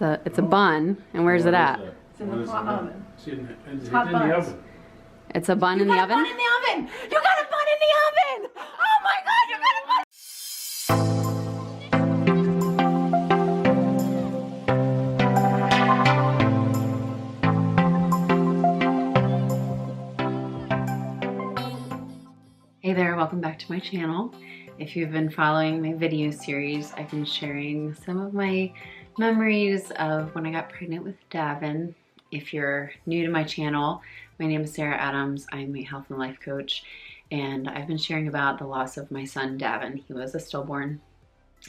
It's a bun. And where's it at? It's in the hot oven. It's hot in the buns. oven. It's a bun in the oven? You got a bun in the oven! You got a bun in the oven! Oh my god, you got a bun! Hey there, welcome back to my channel. If you've been following my video series, I've been sharing some of my memories of when I got pregnant with Davin. If you're new to my channel, my name is Sarah Adams. I'm a health and life coach, and I've been sharing about the loss of my son Davin. He was a stillborn.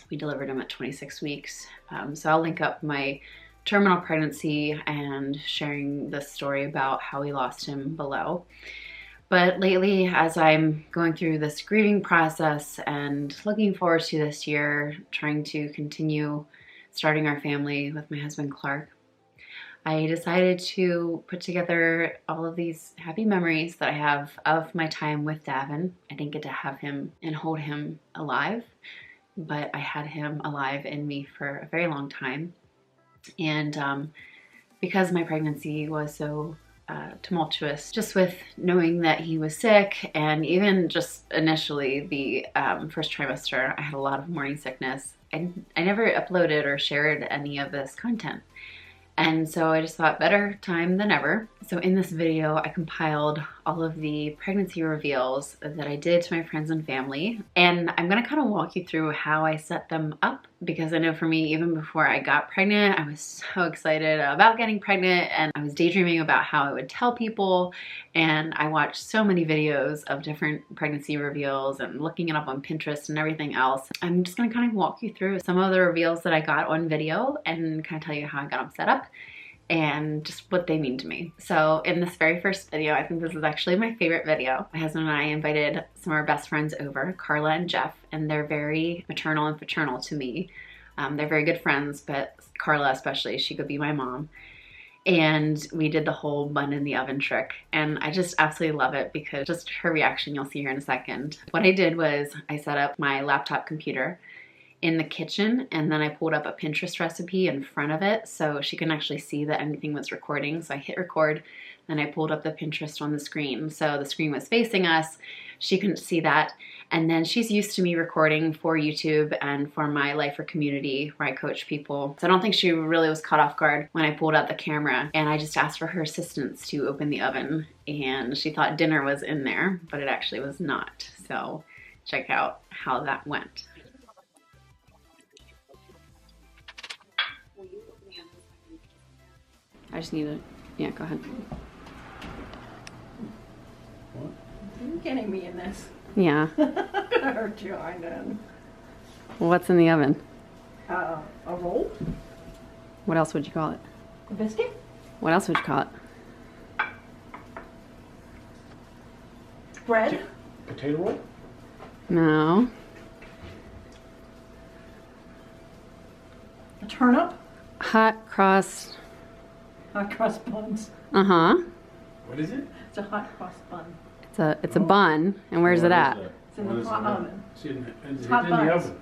We delivered him at 26 weeks. So I'll link up my terminal pregnancy and sharing the story about how we lost him below. But lately, as I'm going through this grieving process and looking forward to this year, trying to continue starting our family with my husband Clark, I decided to put together all of these happy memories that I have of my time with Davin. I didn't get to have him and hold him alive, but I had him alive in me for a very long time. And because my pregnancy was so tumultuous, just with knowing that he was sick, and even just initially the first trimester, I had a lot of morning sickness. I never uploaded or shared any of this content. And so I just thought better time than ever. So in this video, I compiled all of the pregnancy reveals that I did to my friends and family. And I'm gonna kind of walk you through how I set them up, because I know for me, even before I got pregnant, I was so excited about getting pregnant, and I was daydreaming about how I would tell people. And I watched so many videos of different pregnancy reveals and looking it up on Pinterest and everything else. I'm just gonna kind of walk you through some of the reveals that I got on video and kind of tell you how I got them set up and just what they mean to me. So in this very first video, I think this is actually my favorite video. My husband and I invited some of our best friends over, Carla and Jeff, and they're very maternal and paternal to me. They're very good friends, but Carla especially, she could be my mom. And we did the whole bun in the oven trick. And I just absolutely love it, because just her reaction, you'll see here in a second. What I did was I set up my laptop computer in the kitchen, and then I pulled up a Pinterest recipe in front of it so she can actually see that anything was recording. So I hit record, then I pulled up the Pinterest on the screen. So the screen was facing us, she couldn't see that. And then she's used to me recording for YouTube and for my Lifer community where I coach people. So I don't think she really was caught off guard when I pulled out the camera, and I just asked for her assistance to open the oven, and she thought dinner was in there, but it actually was not. So check out how that went. I just need to, yeah, go ahead. What? You're getting me in this. Yeah. I'm gonna hurt you, I know. What's in the oven? A roll? What else would you call it? A biscuit? What else would you call it? Bread? Potato roll? No. A turnip? Hot cross. Hot cross buns. Uh-huh. What is it? It's a hot cross bun. It's a bun. And where's it at? It's in the hot oven. It's in the hot buns. oven.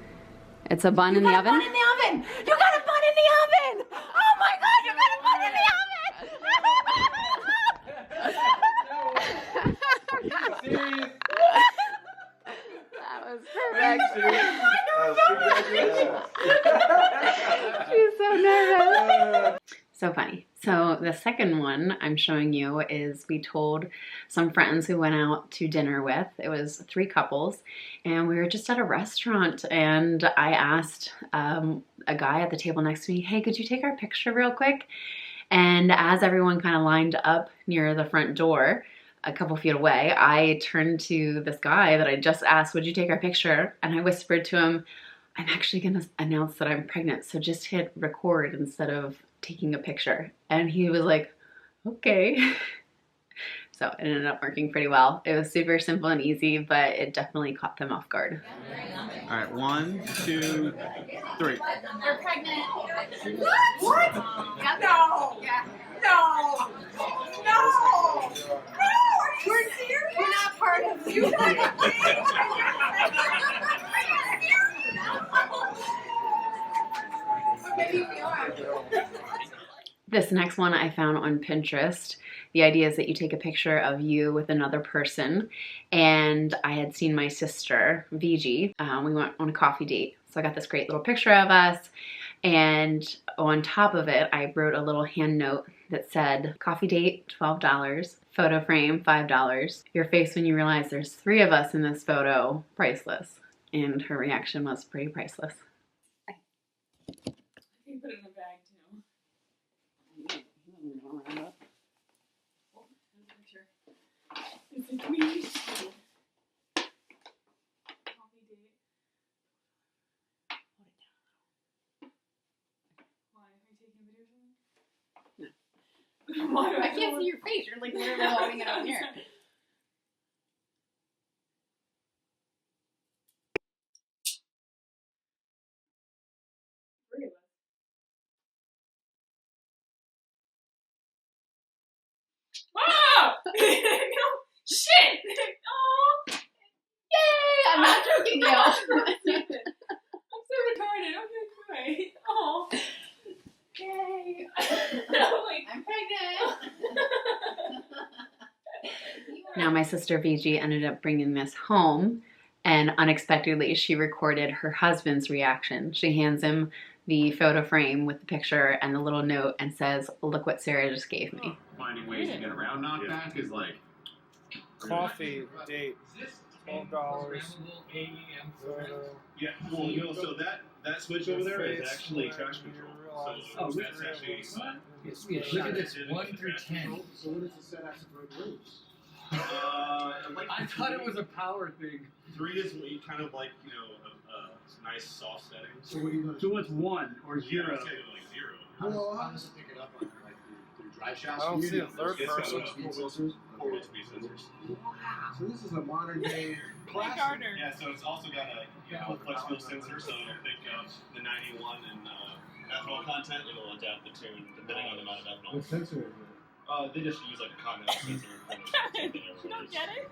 It's a bun in the oven? You got a bun in the oven! You got a bun in the oven! Oh my god, you got a bun in the oven! That was perfect. She's so nervous. So funny. So the second one I'm showing you is we told some friends who went out to dinner with. It was 3 couples, and we were just at a restaurant, and I asked a guy at the table next to me, hey, could you take our picture real quick? And as everyone kind of lined up near the front door, a couple feet away, I turned to this guy that I just asked, would you take our picture? And I whispered to him, I'm actually gonna announce that I'm pregnant, so just hit record instead of taking a picture. And he was like, okay. So it ended up working pretty well. It was super simple and easy, but it definitely caught them off guard. All right, 1, 2, 3. You're pregnant. What? Yeah. No. Yeah. No. No. No. Are you serious? We're not part of you. Maybe we are. This next one I found on Pinterest. The idea is that you take a picture of you with another person, and I had seen my sister, VG. We went on a coffee date. So I got this great little picture of us, and on top of it, I wrote a little hand note that said, coffee date, $12, photo frame, $5. Your face when you realize there's 3 of us in this photo, priceless. And her reaction was pretty priceless. You put it in a bag too. Oh, there's a picture. This is me. Coffee date. Hold it down. Why? Are you taking a video or something? No. Why do I can't see your face. You're like literally holding it on here. Three of us. Ah! No! Shit! Oh! Yay! I'm not joking, you. I'm so retarded. Okay, great. Oh. Yay. I'm pregnant. Now my sister VG ended up bringing this home, and unexpectedly she recorded her husband's reaction. She hands him the photo frame with the picture and the little note and says, look what Sarah just gave me. Finding ways to get around knockback is like Coffee date, $12. yeah. Well, no. So that switch over there is actually trash control. So that's actually. Look at this, 1 through 10. So what is the set as for groups? I thought it was a power thing. 3 is kind of like, you know, a nice soft setting. So what are you going to So what's 1 or Yeah, 0? I'd say like 0. How does it pick it up on like through drive shafts? I don't see a third It's person. got Speed sensors? 4 speed sensors. So this is a modern day classic. Garter. Yeah, so it's also got a flex fuel sensor, so it'll pick up the 91 and ethanol content. It'll adapt the tune depending on the amount of ethanol. What sensor is it? They just use like a continental sensor. You don't get it?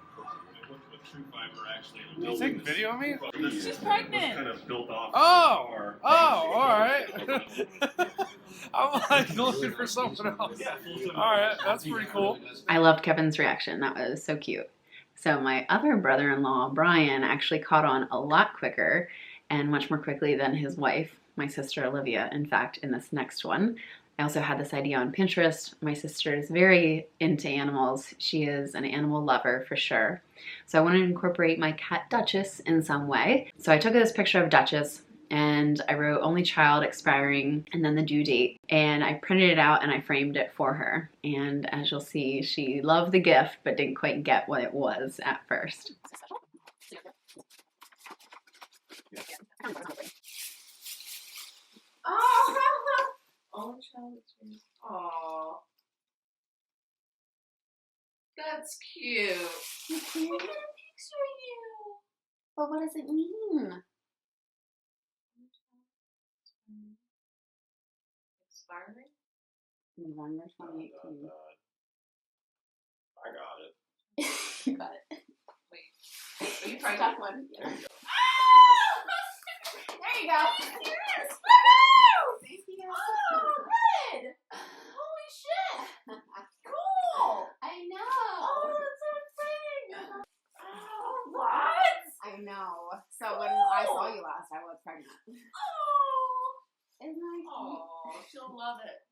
With True Fiber, actually. You take video of me? She's pregnant. Kind of built off. Oh, alright. I'm like looking for something else. Alright, that's pretty cool. I loved Kevin's reaction. That was so cute. So my other brother-in-law, Brian, actually caught on a lot quicker and much more quickly than his wife, my sister Olivia, in fact, in this next one. I also had this idea on Pinterest. My sister is very into animals. She is an animal lover for sure. So I wanted to incorporate my cat Duchess in some way. So I took this picture of Duchess and I wrote only child expiring and then the due date. And I printed it out and I framed it for her. And as you'll see, she loved the gift but didn't quite get what it was at first. Only child experience. Aww. That's cute. It's cute. What kind of pics are you? But what does it mean? Expiring? November 2018. I got it. You got it. Wait. Are you Tough pregnant? one. Yeah. Ah! There you go. Are you serious? Woohoo! Safety Oh, good! Holy shit! Cool! I know. Oh, that's so exciting! Oh, what? I know. So when I saw you last, I was pregnant. Oh, Isn't that cute? oh, she'll love it.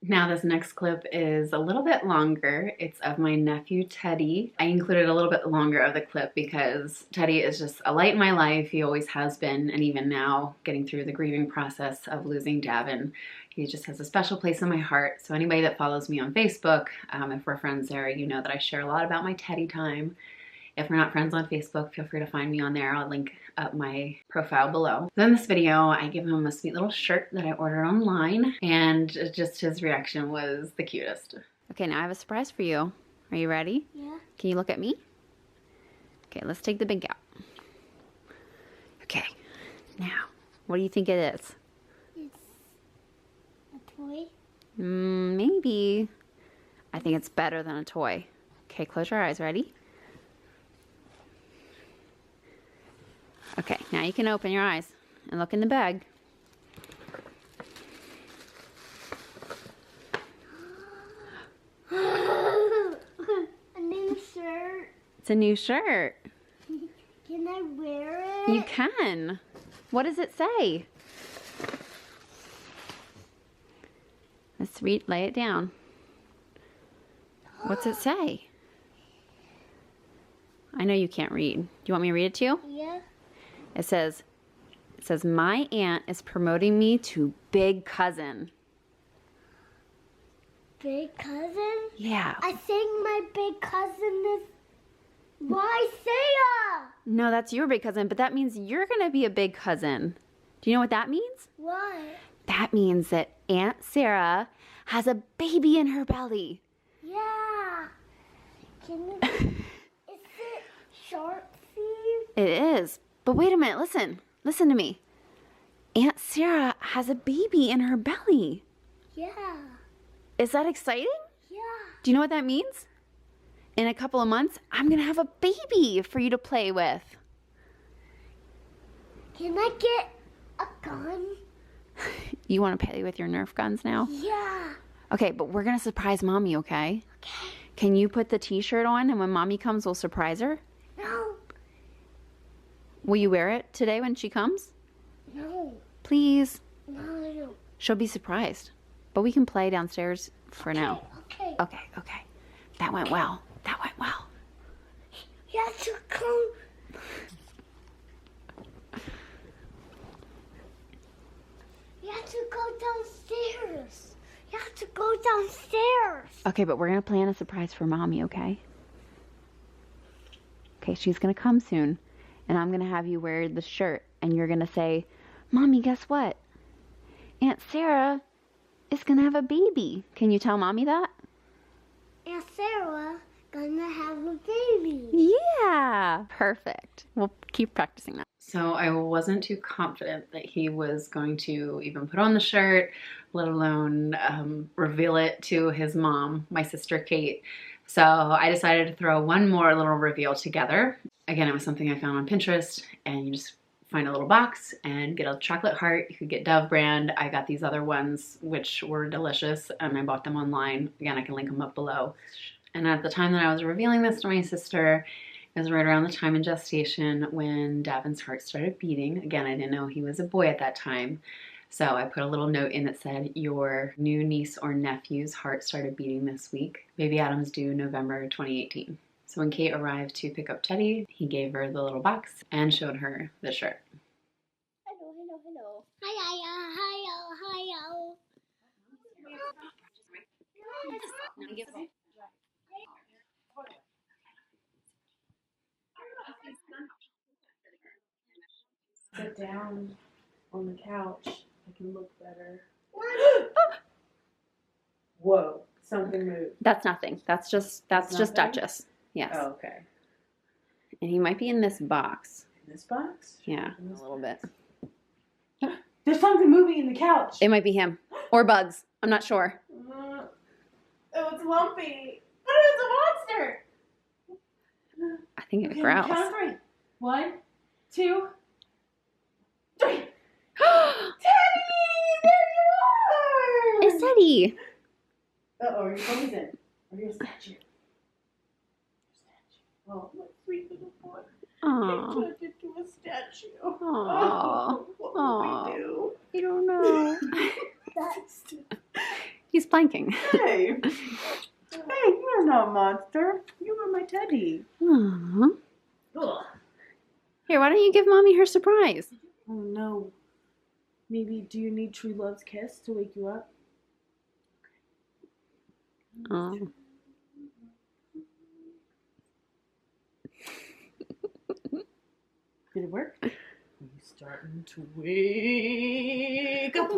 Now this next clip is a little bit longer. It's of my nephew Teddy. I included a little bit longer of the clip because Teddy is just a light in my life. He always has been, and even now, getting through the grieving process of losing Davin. He just has a special place in my heart. So anybody that follows me on Facebook, if we're friends there, you know that I share a lot about my Teddy time. If we're not friends on Facebook, feel free to find me on there. I'll link up my profile below. So in this video, I give him a sweet little shirt that I ordered online, and just his reaction was the cutest. Okay, now I have a surprise for you. Are you ready? Yeah. Can you look at me? Okay, let's take the big out. Okay, now, what do you think it is? It's a toy. Maybe. I think it's better than a toy. Okay, close your eyes. Ready? Okay, now you can open your eyes and look in the bag. It's a new shirt. Can I wear it? You can. What does it say? Let's lay it down. What's it say? I know you can't read. Do you want me to read it to you? Yeah. It says, my aunt is promoting me to big cousin. Big cousin? Yeah. I think my big cousin is... Why, Sarah? No, that's your big cousin, but that means you're going to be a big cousin. Do you know what that means? What? That means that Aunt Sarah has a baby in her belly. Yeah. Can it... Is it shark feed? It is. But wait a minute, listen. Listen to me. Aunt Sarah has a baby in her belly. Yeah. Is that exciting? Yeah. Do you know what that means? In a couple of months, I'm going to have a baby for you to play with. Can I get a gun? You want to play with your Nerf guns now? Yeah. Okay, but we're going to surprise Mommy, okay? Okay. Can you put the t-shirt on and when Mommy comes, we'll surprise her? No. Will you wear it today when she comes? No. Please. No. She'll be surprised. But we can play downstairs for now. Okay. Okay. That went well. That went well. You have to come. You have to go downstairs. You have to go downstairs. Okay, but we're going to plan a surprise for Mommy, okay? Okay, she's going to come soon. And I'm going to have you wear the shirt. And you're going to say, Mommy, guess what? Aunt Sarah is going to have a baby. Can you tell Mommy that? Aunt Sarah gonna have a baby. Yeah, perfect. We'll keep practicing that. So I wasn't too confident that he was going to even put on the shirt, let alone reveal it to his mom, my sister Kate. So I decided to throw one more little reveal together. Again, it was something I found on Pinterest, and you just find a little box and get a chocolate heart. You could get Dove brand. I got these other ones, which were delicious, and I bought them online. Again, I can link them up below. And at the time that I was revealing this to my sister, it was right around the time in gestation when Davin's heart started beating. Again, I didn't know he was a boy at that time. So I put a little note in that said, your new niece or nephew's heart started beating this week. Baby Adam's due November 2018. So when Kate arrived to pick up Teddy, he gave her the little box and showed her the shirt. Hello. Hi. Sit down on the couch. I can look better. Whoa, something moved. That's nothing. That's just nothing? Duchess. Yes. Oh, okay. And he might be in this box. In this box? Yeah, a little bit. There's something moving in the couch. It might be him. Or bugs. I'm not sure. Oh, it's lumpy. But it's a monster. I think it Okay, growls. count of 3. 1, 2, 3. Teddy! There you are! It's Teddy. Uh-oh, are you frozen? Are you a statue? Oh, my sweet little boy. Aww. Turned into a statue. Aww. Oh, what Aww. will we do? I don't know. He's planking. Hey, you're not a monster. You were my Teddy. Aww. Ugh. Here, why don't you give Mommy her surprise? Oh no. Maybe do you need True Love's kiss to wake you up? Oh. Did it work? Are you starting to wake up?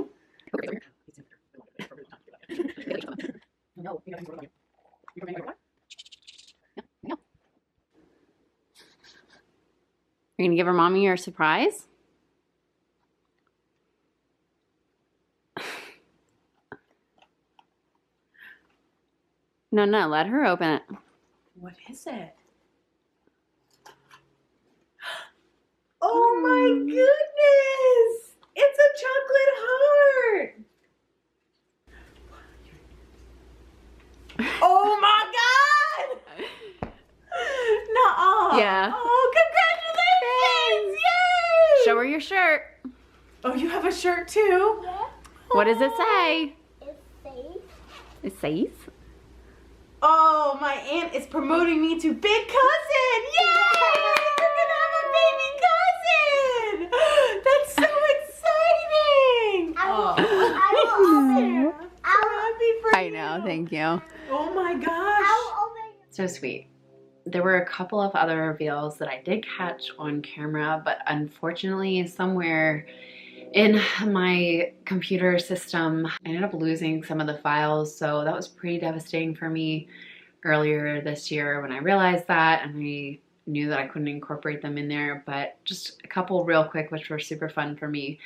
Are you gonna give her Mommy your surprise? No, let her open it. What is it? Oh my goodness! It's a chocolate heart! Oh my god! Yeah. Oh, congratulations! Yay! Show her your shirt. Oh, you have a shirt too? Yeah, What does it say? it's safe. It says. Oh, my aunt is promoting me to big cousin! Yay! We're gonna have a baby cousin! That's so exciting! I will open it. Happy for I you. know, thank you. Oh my gosh. I'll open it. So sweet. There were a couple of other reveals that I did catch on camera, but unfortunately somewhere in my computer system, I ended up losing some of the files, so that was pretty devastating for me earlier this year when I realized that, and I knew that I couldn't incorporate them in there. But just a couple real quick, which were super fun for me.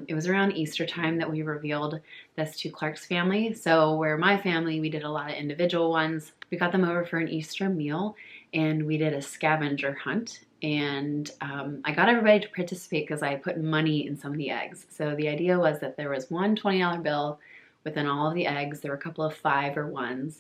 It was around Easter time that we revealed this to Clark's family. So where my family, we did a lot of individual ones. We got them over for an Easter meal, and we did a scavenger hunt. And I got everybody to participate because I put money in some of the eggs. So the idea was that there was one $20 bill within all of the eggs. There were a couple of 5 or 1s,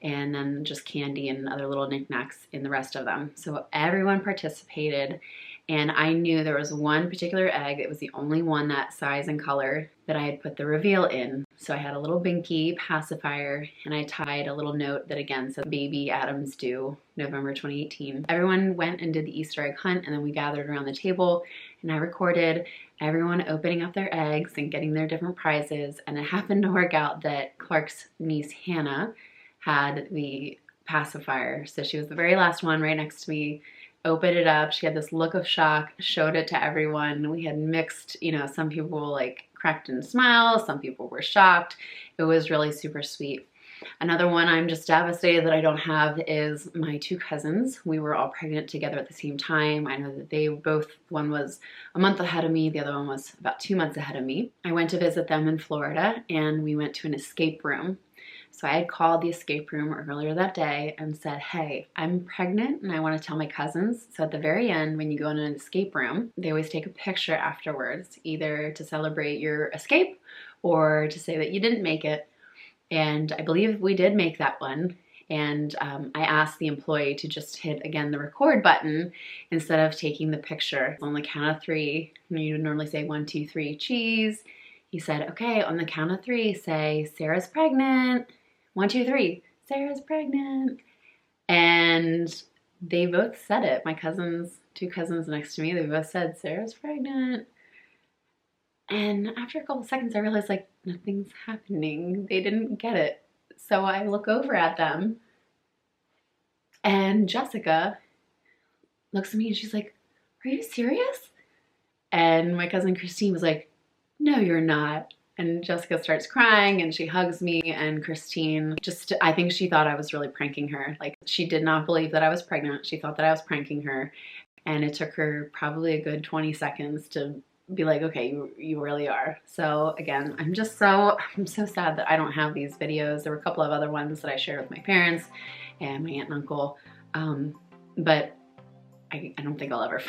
and then just candy and other little knickknacks in the rest of them. So everyone participated, and I knew there was one particular egg. It was the only one that size and color that I had put the reveal in. So I had a little binky pacifier, and I tied a little note that again said baby Adam's due November 2018. Everyone went and did the Easter egg hunt, and then we gathered around the table and I recorded everyone opening up their eggs and getting their different prizes. And it happened to work out that Clark's niece Hannah had the pacifier. So she was the very last one right next to me, opened it up. She had this look of shock, showed it to everyone. We had mixed, you know, some people like cracked in smiles, some people were shocked. It was really super sweet. Another one I'm just devastated that I don't have is my 2 cousins. We were all pregnant together at the same time. I know that they both, one was a month ahead of me, the other one was about 2 months ahead of me. I went to visit them in Florida, and we went to an escape room. So I had called the escape room earlier that day and said, hey, I'm pregnant and I want to tell my cousins. So at the very end, when you go into an escape room, they always take a picture afterwards, either to celebrate your escape or to say that you didn't make it. And I believe we did make that one. And I asked the employee to just hit, again, the record button instead of taking the picture. On the count of 3, you would normally say 1, 2, 3, cheese. He said, okay, on the count of 3, say, Sarah's pregnant. 1, 2, 3, Sarah's pregnant. And they both said it. My cousins, 2 cousins next to me, they both said, Sarah's pregnant. And after a couple seconds, I realized like nothing's happening. They didn't get it. So I look over at them, and Jessica looks at me and she's like, are you serious? And my cousin Christine was like, no, you're not. And Jessica starts crying and she hugs me, and Christine just, I think she thought I was really pranking her. Like, she did not believe that I was pregnant. She thought that I was pranking her. And it took her probably a good 20 seconds to be like, okay, you really are. So again, I'm so sad that I don't have these videos. There were a couple of other ones that I shared with my parents and my aunt and uncle. But I don't think I'll ever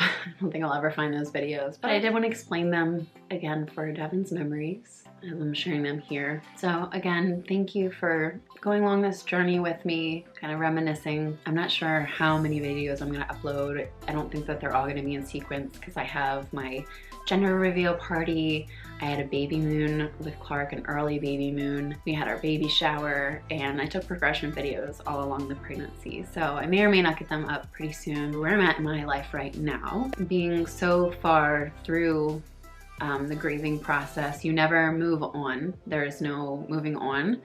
find those videos. But I did want to explain them again for Davin's memories as I'm sharing them here. So again, thank you for going along this journey with me, kind of reminiscing. I'm not sure how many videos I'm gonna upload. I don't think that they're all gonna be in sequence because I have my gender reveal party. I had a baby moon with Clark, an early baby moon. We had our baby shower, and I took progression videos all along the pregnancy. So I may or may not get them up pretty soon. Where I'm at in my life right now, being so far through the grieving process, you never move on. There is no moving on.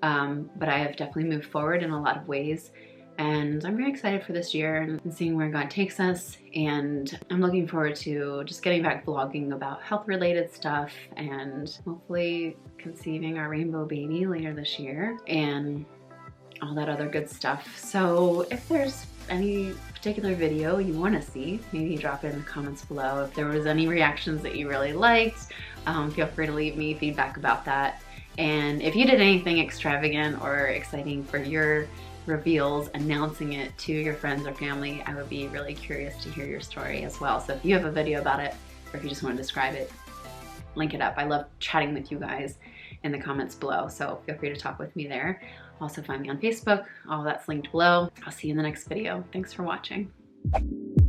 But I have definitely moved forward in a lot of ways. And I'm very excited for this year and seeing where God takes us. And I'm looking forward to just getting back vlogging about health-related stuff and hopefully conceiving our rainbow baby later this year and all that other good stuff. So if there's any particular video you want to see, maybe drop it in the comments below. If there was any reactions that you really liked, feel free to leave me feedback about that. And if you did anything extravagant or exciting for your reveals, announcing it to your friends or family, I would be really curious to hear your story as well. So if you have a video about it, or if you just want to describe it, link it up. I love chatting with you guys in the comments below, so feel free to talk with me there. Also find me on Facebook, all that's linked below. I'll see you in the next video. Thanks for watching. bye.